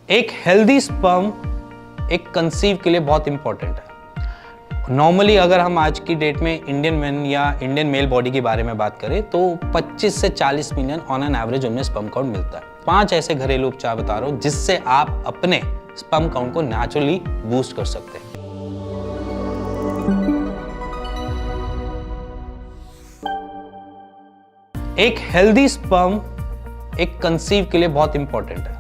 एक healthy sperm एक conceive के लिए बहुत इंपॉर्टेंट है। नॉर्मली अगर हम आज की डेट में इंडियन मैन या इंडियन मेल बॉडी के बारे में बात करें तो 25 से 40 मिलियन ऑन एन एवरेज उनमें स्पर्म काउंट मिलता है। 5 ऐसे घरेलू उपचार बता रहा हूं जिससे आप अपने स्पर्म काउंट को नेचुरली बूस्ट कर सकते हैं। एक हेल्दी स्पर्म एक कंसीव के लिए बहुत इंपॉर्टेंट है।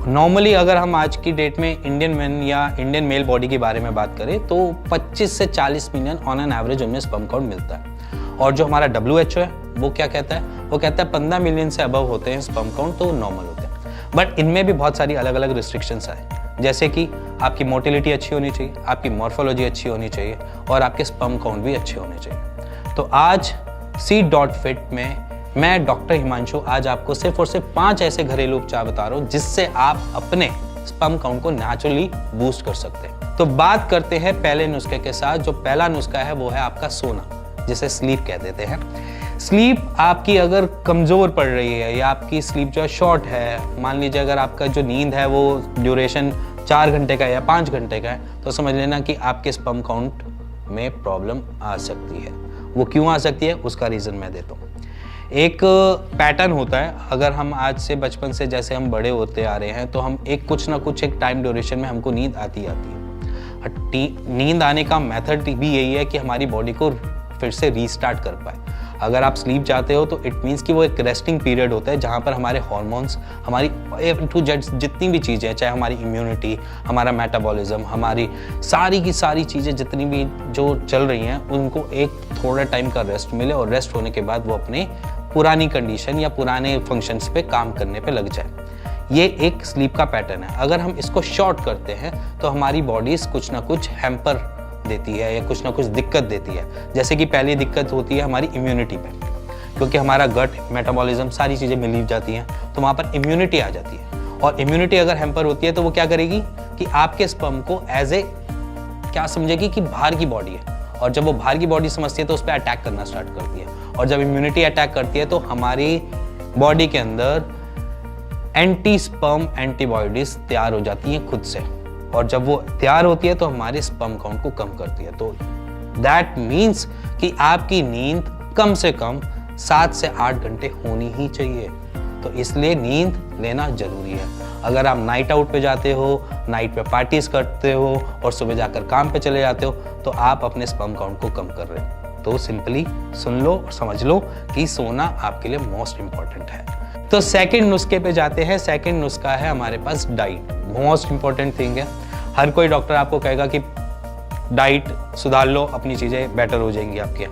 नॉर्मली अगर हम आज की डेट में इंडियन मैन या इंडियन मेल बॉडी के बारे में बात करें तो 25 से 40 मिलियन ऑन एन एवरेज उनमें स्पर्म काउंट मिलता है। और जो हमारा WHO है वो क्या कहता है, वो कहता है 15 मिलियन से अबव होते हैं स्पर्म काउंट तो नॉर्मल होते हैं। बट इनमें भी बहुत सारी अलग अलग रिस्ट्रिक्शंस आए, जैसे कि आपकी मोटिलिटी अच्छी होनी चाहिए, आपकी मॉर्फोलॉजी अच्छी होनी चाहिए और आपके स्पर्म काउंट भी अच्छे होने चाहिए। तो आज C.Fit में मैं डॉक्टर हिमांशु आज आपको सिर्फ और सिर्फ 5 ऐसे घरेलू उपचार बता रहा हूँ जिससे आप अपने स्पर्म काउंट को नेचुरली बूस्ट कर सकते हैं। तो बात करते हैं पहले नुस्खे के साथ। जो पहला नुस्खा है वो है आपका सोना, जिसे स्लीप कह देते हैं। स्लीप आपकी अगर कमजोर पड़ रही है या आपकी स्लीप जो है शॉर्ट है, मान लीजिए अगर आपका जो नींद है वो ड्यूरेशन 4 घंटे का या 5 घंटे का है, तो समझ लेना कि आपके स्पर्म काउंट में प्रॉब्लम आ सकती है। वो क्यों आ सकती है उसका रीजन मैं देता हूँ। एक पैटर्न होता है, अगर हम आज से बचपन से जैसे हम बड़े होते आ रहे हैं तो हम एक कुछ ना कुछ एक टाइम ड्यूरेशन में हमको नींद आती है। नींद आने का मेथड भी यही है कि हमारी बॉडी को फिर से रीस्टार्ट कर पाए। अगर आप स्लीप जाते हो तो इट मीन्स कि वो एक रेस्टिंग पीरियड होता है जहाँ पर हमारे हार्मोन्स, हमारी A to Z जितनी भी चीज़ें हैं, चाहे हमारी इम्यूनिटी, हमारा मेटाबॉलिज्म, हमारी सारी की सारी चीज़ें जितनी भी जो चल रही हैं उनको एक थोड़ा टाइम का रेस्ट मिले और रेस्ट होने के बाद वो अपने पुरानी कंडीशन या पुराने फंक्शंस पे काम करने पे लग जाए। ये एक स्लीप का पैटर्न है। अगर हम इसको शॉर्ट करते हैं तो हमारी बॉडीज कुछ ना कुछ हैम्पर देती है या कुछ ना कुछ दिक्कत देती है। जैसे कि पहली दिक्कत होती है हमारी इम्यूनिटी पे, क्योंकि हमारा गट, मेटाबॉलिज्म सारी चीज़ें मिल जाती हैं तो वहाँ पर इम्यूनिटी आ जाती है। और इम्यूनिटी अगर हैम्पर होती है तो वो क्या करेगी कि आपके स्पर्म को एज ए क्या समझेगी कि बाहर की बॉडी है, और जब वो बाहर की बॉडी समझती है तो उस पर अटैक करना स्टार्ट करती है। और जब इम्यूनिटी अटैक करती है तो हमारी बॉडी के अंदर एंटी स्पर्म एंटीबॉडीज तैयार हो जाती हैं खुद से, और जब वो तैयार होती है तो हमारे स्पर्म काउंट को कम करती है। तो दैट मीन्स कि आपकी नींद कम से कम 7 से 8 घंटे होनी ही चाहिए। तो इसलिए नींद लेना जरूरी है। अगर आप नाइट आउट पे जाते हो, नाइट पे पार्टीज करते हो और सुबह जाकर काम पे चले जाते हो तो आप अपने स्पर्म काउंट को कम कर रहे हो। तो सिंपली सुन लो और समझ लो कि सोना आपके लिए मोस्ट इंपॉर्टेंट है। तो सेकंड नुस्खे पे जाते हैं। सेकंड नुस्खा है हमारे पास डाइट। मोस्ट इंपॉर्टेंट थिंग है। हर कोई डॉक्टर आपको कहेगा कि डाइट सुधार लो, अपनी चीज़ें बेटर हो जाएंगी आपके।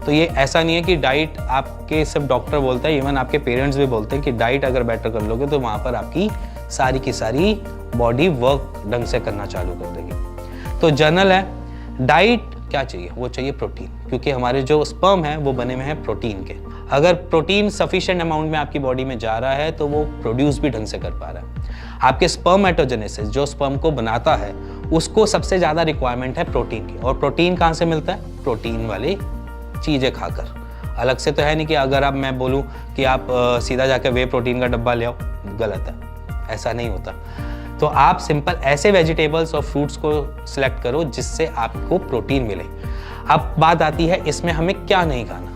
तो ये ऐसा नहीं है कि डाइट आपके सिर्फ डॉक्टर बोलता है, इवन आपके पेरेंट्स भी बोलते हैं कि डाइट अगर बेटर कर लोगे तो वहाँ पर आपकी सारी की सारी बॉडी वर्क ढंग से करना चालू कर देगी। तो जनरल है, डाइट क्या चाहिए? वो चाहिए प्रोटीन, क्योंकि हमारे जो स्पर्म है वो बने हुए हैं प्रोटीन के। अगर प्रोटीन सफिशिएंट अमाउंट में आपकी बॉडी में जा रहा है तो वो प्रोड्यूस भी ढंग से कर पा रहा है। आपके स्पर्मेटोजेनेसिस, जो स्पर्म को बनाता है, उसको सबसे ज़्यादा रिक्वायरमेंट है प्रोटीन की। और प्रोटीन कहाँ से मिलता है? प्रोटीन वाली चीज़ें खाकर। अलग से तो है नहीं कि अगर अब मैं बोलूँ कि आप सीधा जाकर वे प्रोटीन का डब्बा ले आओ, गलत है, ऐसा नहीं होता। तो आप सिंपल ऐसे वेजिटेबल्स और फ्रूट्स को सिलेक्ट करो जिससे आपको प्रोटीन मिले। अब बात आती है इसमें हमें क्या नहीं खाना।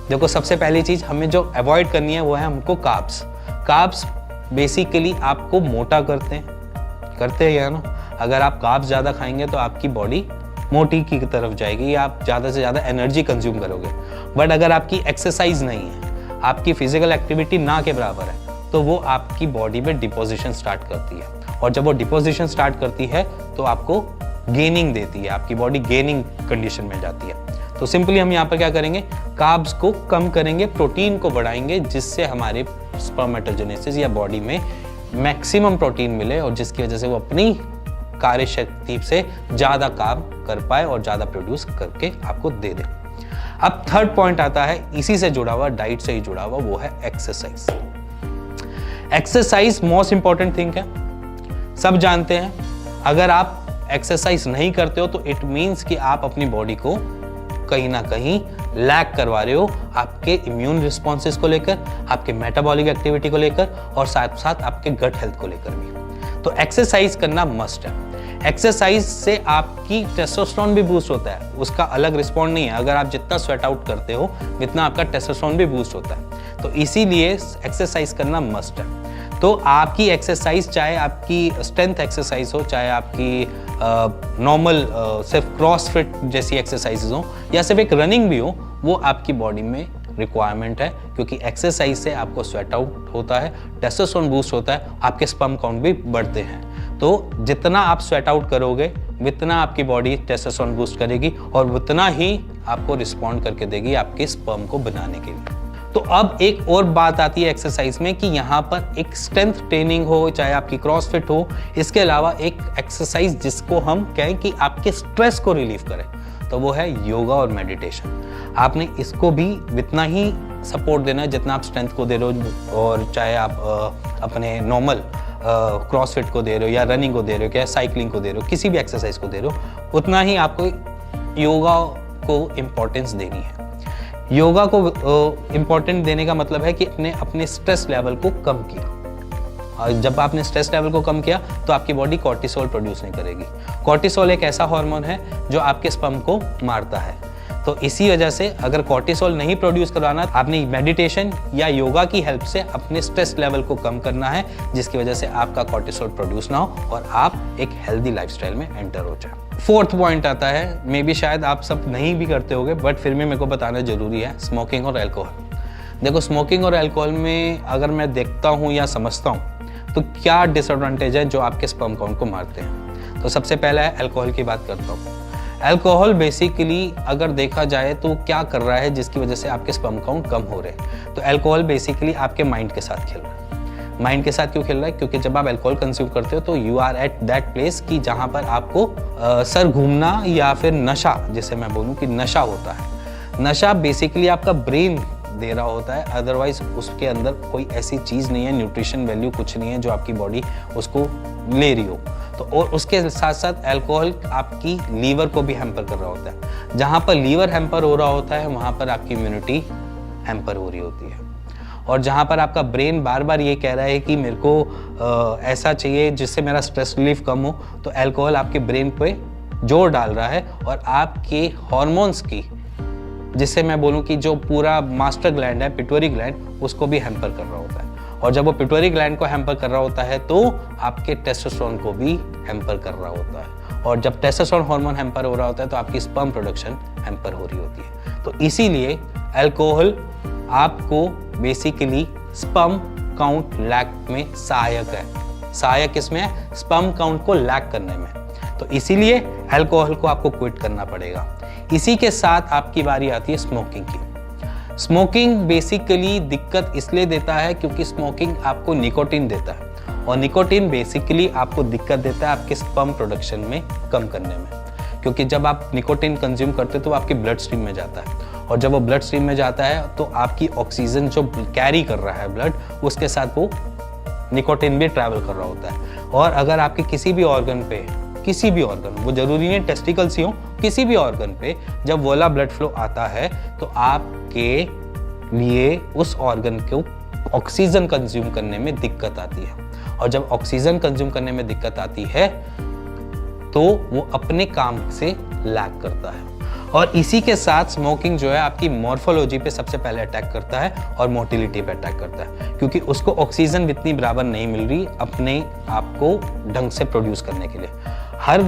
देखो, सबसे पहली चीज़ हमें जो अवॉइड करनी है वो है हमको कार्ब्स। कार्ब्स बेसिकली आपको मोटा करते हैं ना। अगर आप कार्ब्स ज़्यादा खाएंगे तो आपकी बॉडी मोटी की तरफ जाएगी या आप ज़्यादा से ज़्यादा एनर्जी कंज्यूम करोगे। बट अगर आपकी एक्सरसाइज नहीं है, आपकी फिजिकल एक्टिविटी ना के बराबर है, तो वो आपकी बॉडी में डिपोजिशन स्टार्ट करती है। और जब वो डिपोजिशन स्टार्ट करती है तो आपको गेनिंग देती है, आपकी बॉडी गेनिंग कंडीशन में जाती है। तो सिंपली हम यहाँ पर क्या करेंगे, कार्ब्स को कम करेंगे, प्रोटीन को बढ़ाएंगे, जिससे हमारे स्पर्मेटोजेनेसिस या बॉडी में मैक्सिमम प्रोटीन मिले और जिसकी वजह से वो अपनी कार्यशक्ति से ज़्यादा काम कर पाए और ज़्यादा प्रोड्यूस करके आपको दे दे। अब थर्ड पॉइंट आता है इसी से जुड़ा हुआ, डाइट से ही जुड़ा हुआ, वो है exercise. Exercise most important thing है, सब जानते हैं। अगर आप एक्सरसाइज नहीं करते हो तो इट मीन्स कि आप अपनी बॉडी को कहीं ना कहीं लैक करवा रहे हो, आपके इम्यून रिस्पॉन्सेस को लेकर, आपके मेटाबॉलिक एक्टिविटी को लेकर और साथ साथ आपके गट हेल्थ को लेकर भी। तो एक्सरसाइज करना मस्ट है। एक्सरसाइज से आपकी टेस्टोस्टेरोन भी बूस्ट होता है, उसका अलग रिस्पॉन्ड नहीं है। अगर आप जितना स्वेट आउट करते हो उतना आपका टेस्टोस्टेरोन भी बूस्ट होता है, तो इसीलिए एक्सरसाइज करना मस्ट है। तो आपकी एक्सरसाइज, चाहे आपकी स्ट्रेंथ एक्सरसाइज हो, चाहे आपकी नॉर्मल सिर्फ क्रॉसफिट जैसी एक्सरसाइजेज हो, या सिर्फ एक रनिंग भी हो, वो आपकी बॉडी में रिक्वायरमेंट है, क्योंकि एक्सरसाइज से आपको स्वेट आउट होता है, टेस्टोस्टेरोन बूस्ट होता है, आपके स्पर्म काउंट भी बढ़ते हैं। तो जितना आप स्वेट आउट करोगे उतना आपकी बॉडी टेस्टोस्टेरोन बूस्ट करेगी और उतना ही आपको रिस्पॉन्ड करके देगी आपके स्पर्म को बनाने के लिए। तो अब एक और बात आती है एक्सरसाइज में कि यहाँ पर एक स्ट्रेंथ ट्रेनिंग हो, चाहे आपकी क्रॉसफिट हो, इसके अलावा एक एक्सरसाइज जिसको हम कहें कि आपके स्ट्रेस को रिलीव करे, तो वो है योगा और मेडिटेशन। आपने इसको भी उतना ही सपोर्ट देना है जितना आप स्ट्रेंथ को दे रहे हो, और चाहे आप अपने नॉर्मल क्रॉसफिट को दे रहे हो या रनिंग को दे रहे हो या साइकिलिंग को दे रहे हो, किसी भी एक्सरसाइज को दे रहे हो, उतना ही आपको योगा को इम्पोर्टेंस देनी है। योगा को इम्पोर्टेंट देने का मतलब है कि अपने स्ट्रेस लेवल को कम किया, और जब आपने स्ट्रेस लेवल को कम किया तो आपकी बॉडी कॉर्टिसोल प्रोड्यूस नहीं करेगी। कॉर्टिसोल एक ऐसा हार्मोन है जो आपके स्पर्म को मारता है, तो इसी वजह से अगर कॉर्टिसोल नहीं प्रोड्यूस करवाना, आपने मेडिटेशन या योगा की हेल्प से अपने स्ट्रेस लेवल को कम करना है, जिसकी वजह से आपका कॉर्टिसोल प्रोड्यूस ना हो और आप एक हेल्दी लाइफस्टाइल में एंटर हो जाए। फोर्थ पॉइंट आता है, मे बी शायद आप सब नहीं भी करते होगे, बट फिर भी मेरे को बताना जरूरी है, स्मोकिंग और अल्कोहल। देखो, स्मोकिंग और अल्कोहल में अगर मैं देखता हूँ या समझता हूँ तो क्या डिसएडवांटेज है जो आपके स्पर्म काउंट को मारते हैं। तो सबसे पहला है, अल्कोहल की बात करता हूँ। अल्कोहल बेसिकली अगर देखा जाए तो क्या कर रहा है जिसकी वजह से आपके स्पर्म काउंट कम हो रहे हैं, तो अल्कोहल बेसिकली आपके माइंड के साथ खेल रहा है। माइंड के साथ क्यों खेल रहा है? क्योंकि जब आप अल्कोहल कंज्यूम करते हो तो you are at that place कि जहाँ पर आपको सर घूमना या फिर नशा, जिसे मैं बोलूँ कि नशा होता है। नशा बेसिकली आपका ब्रेन दे रहा होता है, अदरवाइज उसके अंदर कोई ऐसी चीज़ नहीं है, न्यूट्रिशन वैल्यू कुछ नहीं है जो आपकी बॉडी उसको ले रही हो। तो और उसके साथ साथ अल्कोहल आपकी लीवर को भी हैम्पर कर रहा होता है। जहाँ पर लीवर हैम्पर हो रहा होता है वहाँ पर आपकी इम्यूनिटी हैम्पर हो रही होती है, और जहाँ पर आपका ब्रेन बार बार ये कह रहा है कि मेरे को ऐसा चाहिए जिससे मेरा स्ट्रेस रिलीफ कम हो, तो अल्कोहल आपके ब्रेन पे जोर डाल रहा है और आपके हार्मोन्स की, जिससे मैं बोलूँ कि जो पूरा मास्टर ग्लैंड है, पिट्यूटरी ग्लैंड, उसको भी हैम्पर कर रहा होता है। और जब वो पिट्यूटरी ग्लैंड को हैम्पर कर रहा होता है तो आपके टेस्टोस्टेरोन को भी हैम्पर कर रहा होता है, और जब टेस्टोस्टेरोन हार्मोन हैम्पर हो रहा होता है तो आपकी स्पर्म प्रोडक्शन हैम्पर हो रही होती है। तो इसीलिए अल्कोहल आपको बेसिकली स्पर्म काउंट लैक में सहायक है। सहायक किसमें है? स्पर्म काउंट को लैक करने में। तो इसीलिए अल्कोहल को आपको क्विट करना पड़ेगा। इसी के साथ आपकी बारी आती है स्मोकिंग की। स्मोकिंग बेसिकली दिक्कत इसलिए देता है क्योंकि स्मोकिंग आपको निकोटीन देता है, और निकोटीन बेसिकली आपको दिक्कत देता है आपके स्पर्म प्रोडक्शन में कम करने में, क्योंकि जब आप निकोटीन कंज्यूम करते हो तो आपकी ब्लड स्ट्रीम में जाता है, और जब वो ब्लड स्ट्रीम में जाता है तो आपकी ऑक्सीजन जो कैरी कर रहा है ब्लड, उसके साथ वो निकोटीन भी ट्रैवल कर रहा होता है। और अगर आपके किसी भी ऑर्गन पे, किसी भी ऑर्गन, वो जरूरी नहीं टेस्टिकल्स ही हो, किसी भी ऑर्गन पे जब वाला ब्लड फ्लो आता है तो आपके लिए उस ऑर्गन को ऑक्सीजन कंज्यूम करने में दिक्कत आती है, और जब ऑक्सीजन कंज्यूम करने में दिक्कत आती है तो वो अपने काम से लैग करता है। और इसी के साथ स्मोकिंग जो है आपकी मॉर्फोलॉजी पे सबसे पहले अटैक करता है और मोटिलिटी पे अटैक करता है, क्योंकि उसको ऑक्सीजन इतनी बराबर नहीं मिल रही अपने आप को ढंग से प्रोड्यूस करने के लिए। हर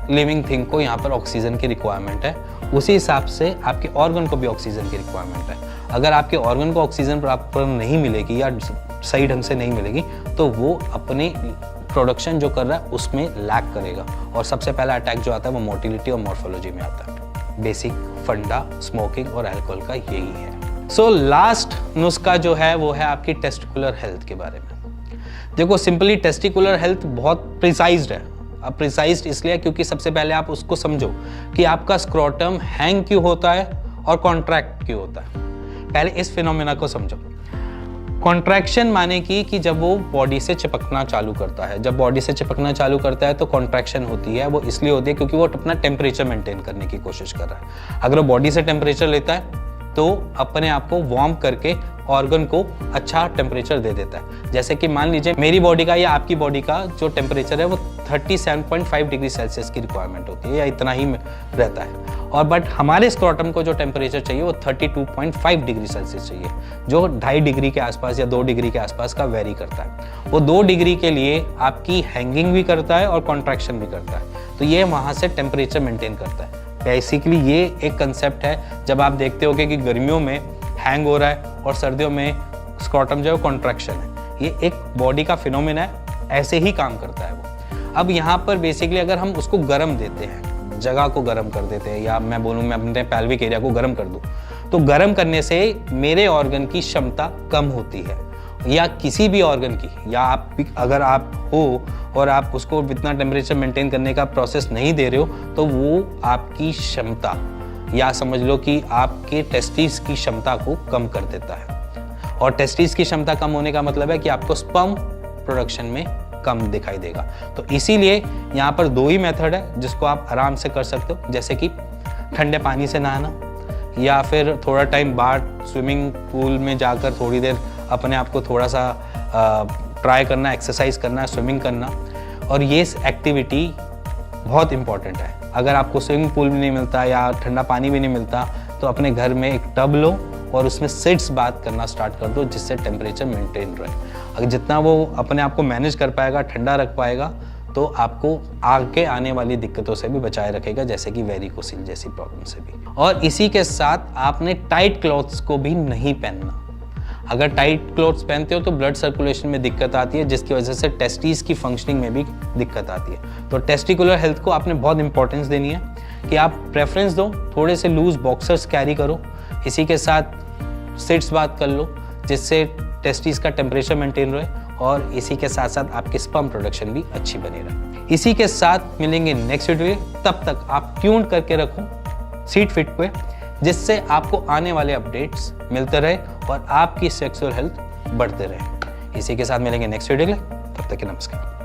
लिविंग थिंग को यहाँ पर ऑक्सीजन की रिक्वायरमेंट है, उसी हिसाब से आपके ऑर्गन को भी ऑक्सीजन की रिक्वायरमेंट है। अगर आपके ऑर्गन को ऑक्सीजन प्रॉपर नहीं मिलेगी या सही ढंग से नहीं मिलेगी तो वो अपने प्रोडक्शन जो कर रहा है उसमें लैग करेगा, और सबसे पहला अटैक जो आता है वो मोटिलिटी और मॉर्फोलॉजी में आता है। बेसिक फंडा स्मोकिंग और अल्कोहल का यही है। सो लास्ट नुस्खा जो है वो है आपकी टेस्टिकुलर हेल्थ के बारे में। देखो, सिंपली टेस्टिकुलर हेल्थ बहुत प्रिसाइज्ड है। अब प्रिसाइज्ड इसलिए क्योंकि सबसे पहले आप उसको समझो कि आपका स्क्रोटम हैंग क्यों होता है और कॉन्ट्रैक्ट क्यों होता है। पहले इस फिनोमेना को समझो। कॉन्ट्रैक्शन माने कि जब वो बॉडी से चिपकना चालू करता है, जब बॉडी से चिपकना चालू करता है तो कॉन्ट्रैक्शन होती है। वो इसलिए होती है क्योंकि वो अपना टेम्परेचर मेंटेन करने की कोशिश कर रहा है। अगर वो बॉडी से टेम्परेचर लेता है तो अपने आप को वार्म करके ऑर्गन को अच्छा टेम्परेचर दे देता है। जैसे कि मान लीजिए मेरी बॉडी का या आपकी बॉडी का जो टेम्परेचर है वो 37.5 डिग्री सेल्सियस की रिक्वायरमेंट होती है या इतना ही रहता है, और बट हमारे स्क्रॉटम को जो टेम्परेचर चाहिए वो 32.5 डिग्री सेल्सियस चाहिए, जो 2.5 डिग्री के आसपास या 2 डिग्री के आसपास का वेरी करता है। वो 2 डिग्री के लिए आपकी हैंगिंग भी करता है और कॉन्ट्रैक्शन भी करता है, तो ये वहाँ से टेम्परेचर मेंटेन करता है। बेसिकली ये एक कंसेप्ट है। जब आप देखते होगे कि गर्मियों में हैंग हो रहा है और सर्दियों में स्क्रॉटम जो है कॉन्ट्रैक्शन है, ये एक बॉडी का फिनोमेना है, ऐसे ही काम करता है वो। अब यहाँ पर बेसिकली अगर हम उसको गर्म देते हैं, जगह को गर्म कर देते हैं, या मैं बोलूँ मैं अपने पेल्विक एरिया को गर्म कर दूँ, तो गर्म करने से मेरे ऑर्गन की क्षमता कम होती है, या किसी भी ऑर्गन की, या आप अगर आप हो और आप उसको इतना टेम्परेचर मेंटेन करने का प्रोसेस नहीं दे रहे हो, तो वो आपकी क्षमता, या समझ लो कि आपके टेस्टिस की क्षमता को कम कर देता है। और टेस्टिस की क्षमता कम होने का मतलब है कि आपको स्पर्म प्रोडक्शन में कम दिखाई देगा। तो इसीलिए यहाँ पर 2 ही मेथड है जिसको आप आराम से कर सकते हो, जैसे कि ठंडे पानी से नहाना, या फिर थोड़ा टाइम बाहर स्विमिंग पूल में जाकर थोड़ी देर अपने आप को थोड़ा सा ट्राई करना, एक्सरसाइज करना, स्विमिंग करना। और ये एक्टिविटी बहुत इंपॉर्टेंट है। अगर आपको स्विमिंग पूल भी नहीं मिलता या ठंडा पानी भी नहीं मिलता, तो अपने घर में एक टब लो और उसमें सिट्स बात करना स्टार्ट कर दो, जिससे टेम्परेचर मेंटेन रहे। अगर जितना वो अपने आप को मैनेज कर पाएगा, ठंडा रख पाएगा, तो आपको आगे आने वाली दिक्कतों से भी बचाए रखेगा, जैसे कि वेरिकोसिल जैसी प्रॉब्लम से भी। और इसी के साथ आपने टाइट क्लॉथ्स को भी नहीं पहनना। अगर टाइट क्लॉथ्स पहनते हो तो ब्लड सर्कुलेशन में दिक्कत आती है, जिसकी वजह से टेस्टिस की फंक्शनिंग में भी दिक्कत आती है। तो टेस्टिकुलर हेल्थ को आपने बहुत इंपॉर्टेंस देनी है कि आप प्रेफरेंस दो, थोड़े से लूज बॉक्सर्स कैरी करो, इसी के साथ सिट्स बात कर लो, जिससे टेस्टिस का टेम्परेचर मेंटेन रहे, और इसी के साथ साथ आपकी स्पर्म प्रोडक्शन भी अच्छी बनी रहे। इसी के साथ मिलेंगे नेक्स्ट वीडियो। तब तक आप ट्यून करके रखो सीट फिट पे, जिससे आपको आने वाले अपडेट्स मिलते रहे और आपकी सेक्सुअल हेल्थ बढ़ते रहे। इसी के साथ मिलेंगे नेक्स्ट वीडियो के लिए। तब तक के नमस्कार।